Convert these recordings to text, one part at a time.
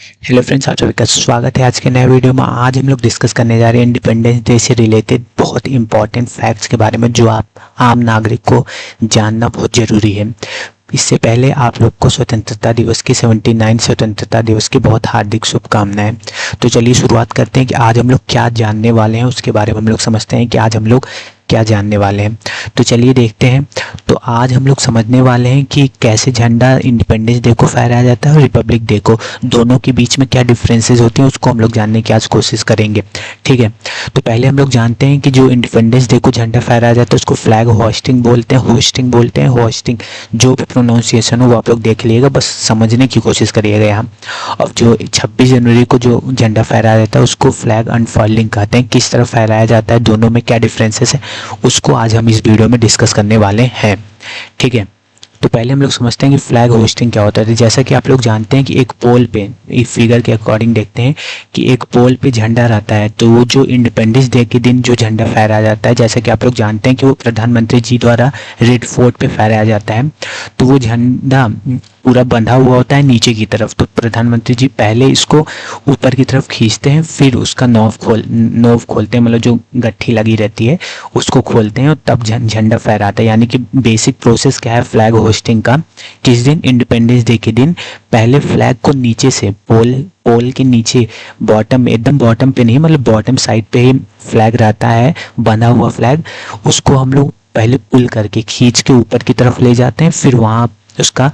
Hello friends, आप सभी का स्वागत है आज के नए वीडियो में। आज हम लोग डिस्कस करने जा रहे हैं इंडिपेंडेंस डे से रिलेटेड बहुत इंपॉर्टेंट फैक्ट्स के बारे में जो आप आम नागरिक को जानना बहुत ज़रूरी है। इससे पहले आप लोग को स्वतंत्रता दिवस की 79 स्वतंत्रता दिवस की बहुत हार्दिक शुभकामनाएं। तो चलिए शुरुआत करते हैं कि आज हम लोग क्या जानने वाले हैं, उसके बारे में हम लोग समझते हैं कि आज हम लोग क्या जानने वाले हैं। तो चलिए देखते हैं। तो आज हम लोग समझने वाले हैं कि कैसे झंडा इंडिपेंडेंस डे को फहराया जाता है और रिपब्लिक डे को, दोनों के बीच में क्या डिफरेंसेस होती हैं उसको हम लोग जानने की आज कोशिश करेंगे। ठीक है, तो पहले हम लोग जानते हैं कि जो इंडिपेंडेंस डे को झंडा फहराया जाता है उसको फ्लैग होस्टिंग बोलते हैं। होस्टिंग जो भी प्रोनाउंसिएशन हो वो आप लोग देख लीजिएगा, बस समझने की कोशिश करिएगा यहाँ। और जो 26 जनवरी को जो झंडा फहराया जाता है उसको फ्लैग अनफर्लिंग कहते हैं। किस तरह फहराया जाता है, दोनों में क्या डिफरेंसेस है, उसको आज हम इस वीडियो में डिस्कस करने वाले हैं। ठीक है, तो पहले हम लोग समझते हैं कि फ्लैग होस्टिंग क्या होता है। तो जैसा कि आप लोग जानते हैं कि एक पोल पे, इस फिगर के अकॉर्डिंग देखते हैं कि एक पोल पे झंडा रहता है, तो वो जो इंडिपेंडेंस डे के दिन जो झंडा फहराया जाता है, जैसा कि आप लोग जानते हैं कि वो प्रधानमंत्री जी द्वारा रेड फोर्ट पे फहराया जाता है। तो वो झंडा पूरा बंधा हुआ होता है नीचे की तरफ, तो प्रधानमंत्री जी पहले इसको ऊपर की तरफ खींचते हैं, फिर उसका नोव खोलते हैं, मतलब जो गट्ठी लगी रहती है उसको खोलते हैं और तब झंडा फहराते हैं। यानी कि बेसिक प्रोसेस क्या है फ्लैग होस्टिंग का। किस दिन, इंडिपेंडेंस डे के दिन पहले फ्लैग को नीचे से पोल के नीचे बॉटम, एकदम बॉटम पे नहीं, मतलब बॉटम साइड पे ही फ्लैग रहता है, बंधा हुआ फ्लैग, उसको हम लोग पहले पुल करके खींच के ऊपर की तरफ ले जाते हैं, फिर वहाँ उसका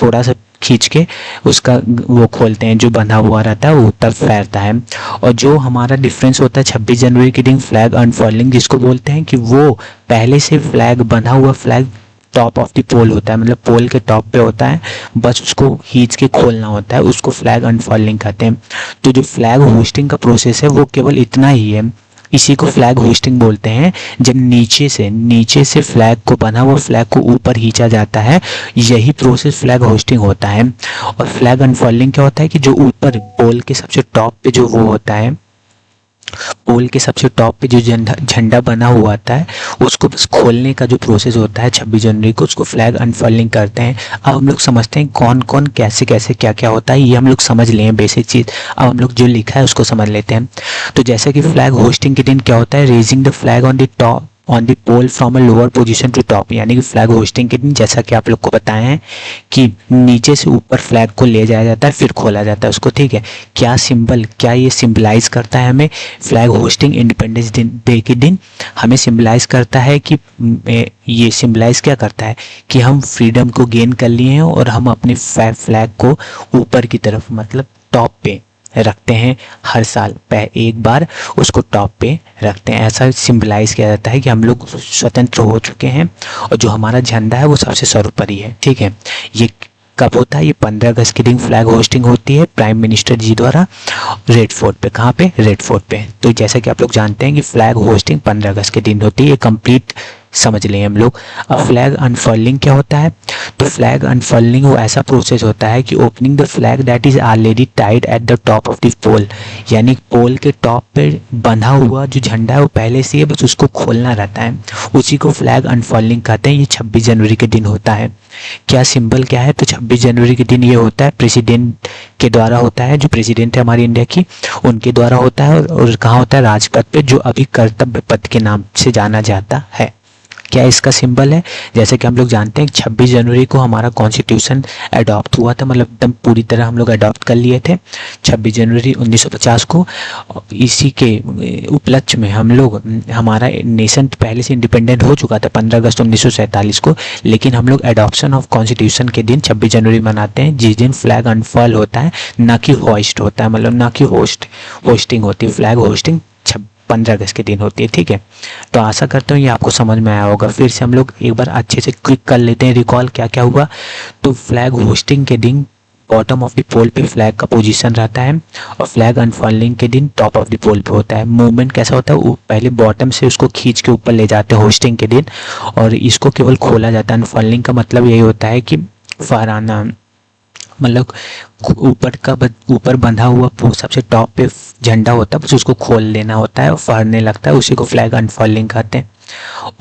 थोड़ा सा खींच के उसका वो खोलते हैं, जो बंधा हुआ रहता है वो तब फैरता है। और जो हमारा डिफरेंस होता है 26 जनवरी के दिन फ्लैग अनफर्लिंग जिसको बोलते हैं, कि वो पहले से फ्लैग बंधा हुआ फ्लैग टॉप ऑफ द पोल होता है, मतलब पोल के टॉप पे होता है, बस उसको खींच के खोलना होता है, उसको फ्लैग अनफर्लिंग कहते हैं। तो जो फ्लैग होस्टिंग का प्रोसेस है वो केवल इतना ही है, इसी को फ्लैग होस्टिंग बोलते हैं। जब नीचे से फ्लैग को, बना हुआ फ्लैग को ऊपर खींचा जाता है, यही प्रोसेस फ्लैग होस्टिंग होता है। और फ्लैग अनफर्लिंग क्या होता है कि जो ऊपर पोल के सबसे टॉप पे जो वो होता है, पोल के सबसे टॉप पे जो झंडा बना हुआ आता है उसको बस खोलने का जो प्रोसेस होता है 26 जनवरी को, उसको फ्लैग अनफर्लिंग करते हैं। अब हम लोग समझते हैं कौन कौन कैसे कैसे क्या क्या होता है, ये हम लोग समझ लें बेसिक चीज़। अब हम लोग जो लिखा है उसको समझ लेते हैं। तो जैसे कि फ्लैग होस्टिंग के दिन क्या होता है, raising the flag on the pole from a lower position to top. यानी कि फ्लैग होस्टिंग के दिन जैसा कि आप लोग को बताएं हैं कि नीचे से ऊपर फ्लैग को ले जाया जाता है, फिर खोला जाता है उसको। ठीक है, क्या ये सिंबलाइज करता है हमें, फ्लैग होस्टिंग इंडिपेंडेंस डे के दिन हमें सिंबलाइज करता है कि ये सिंबलाइज क्या करता है कि हम फ्रीडम को गेन कर लिए हैं और हम अपने फ्लैग को ऊपर की तरफ, मतलब टॉप पे रखते हैं। हर साल एक बार उसको टॉप पे रखते हैं, ऐसा सिंबलाइज किया जाता है कि हम लोग स्वतंत्र हो चुके हैं और जो हमारा झंडा है वो सबसे सर्वोपरि है। ठीक है, ये कब होता है, ये 15 अगस्त के दिन फ्लैग होस्टिंग होती है प्राइम मिनिस्टर जी द्वारा रेड फोर्ट पे। कहाँ पे, रेड फोर्ट पे। तो जैसा कि आप लोग जानते हैं कि फ्लैग होस्टिंग 15 अगस्त के दिन होती है, ये कंप्लीट समझ लें हम लोग। अब फ्लैग अनफर्लिंग क्या होता है, तो फ्लैग अनफर्लिंग वो ऐसा प्रोसेस होता है कि opening the flag that is already tied at the top of the pole. यानी पोल के टॉप पे बंधा हुआ जो झंडा है वो पहले से है, बस उसको खोलना रहता है, उसी को फ्लैग अनफर्लिंग कहते हैं। ये 26 जनवरी के दिन होता है। क्या सिंबल क्या है, तो 26 जनवरी के दिन ये होता है प्रेसिडेंट के द्वारा होता है, जो प्रेसिडेंट है हमारी इंडिया की, उनके द्वारा होता है। और कहाँ होता है, राजपथ पे, जो अभी कर्तव्य पथ के नाम से जाना जाता है। क्या इसका सिंबल है, जैसे कि हम लोग जानते हैं 26 जनवरी को हमारा कॉन्स्टिट्यूशन अडॉप्ट हुआ था, मतलब एकदम पूरी तरह हम लोग अडॉप्ट कर लिए थे 26 जनवरी 1950 को। इसी के उपलक्ष्य में हम लोग, हमारा नेशन पहले से इंडिपेंडेंट हो चुका था 15 अगस्त 1947 को, लेकिन हम लोग अडॉप्शन ऑफ कॉन्स्टिट्यूशन के दिन 26 जनवरी मनाते हैं, जिस दिन फ्लैग अनफर्ल होता है, ना कि होस्ट होता है, मतलब ना कि होस्टिंग होती है। फ्लैग होस्टिंग 15 अगस्त के दिन होती है। ठीक है, तो आशा करता हूँ ये आपको समझ में आया होगा। फिर से हम लोग एक बार अच्छे से क्विक कर लेते हैं रिकॉल क्या क्या हुआ। तो फ्लैग होस्टिंग के दिन बॉटम ऑफ द पोल पे फ्लैग का पोजीशन रहता है और फ्लैग अनफर्लिंग के दिन टॉप ऑफ द पोल पे होता है। मूवमेंट कैसा होता है, वो पहले बॉटम से उसको खींच के ऊपर ले जाते हैं होस्टिंग के दिन, और इसको केवल खोला जाता है। अनफर्लिंग का मतलब यही होता है कि फहराना, मतलब ऊपर बंधा हुआ सबसे टॉप पे झंडा होता है, बस उसको खोल लेना होता है और फहरने लगता है, उसी को फ्लैग अनफर्लिंग कहते हैं।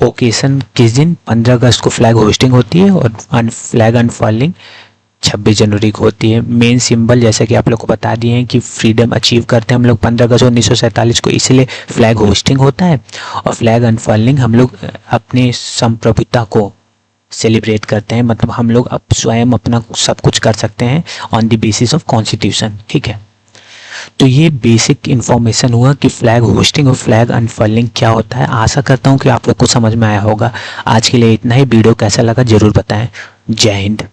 ओकेजन किस दिन, 15 अगस्त को फ्लैग होस्टिंग होती है और फ्लैग अनफर्लिंग 26 जनवरी को होती है। मेन सिंबल जैसा कि आप लोग को बता दिए हैं कि फ्रीडम अचीव करते हैं हम लोग 15 अगस्त 1947 को, इसलिए फ्लैग होस्टिंग होता है। और फ्लैग अनफर्लिंग हम लोग अपने संप्रभुता को सेलिब्रेट करते हैं, मतलब हम लोग अब स्वयं अपना सब कुछ कर सकते हैं on the basis of constitution. ठीक है, तो ये बेसिक इन्फॉर्मेशन हुआ कि फ्लैग होस्टिंग और फ्लैग अनफर्लिंग क्या होता है। आशा करता हूँ कि आप लोग को समझ में आया होगा। आज के लिए इतना ही। वीडियो कैसा लगा जरूर बताएं। जय हिंद।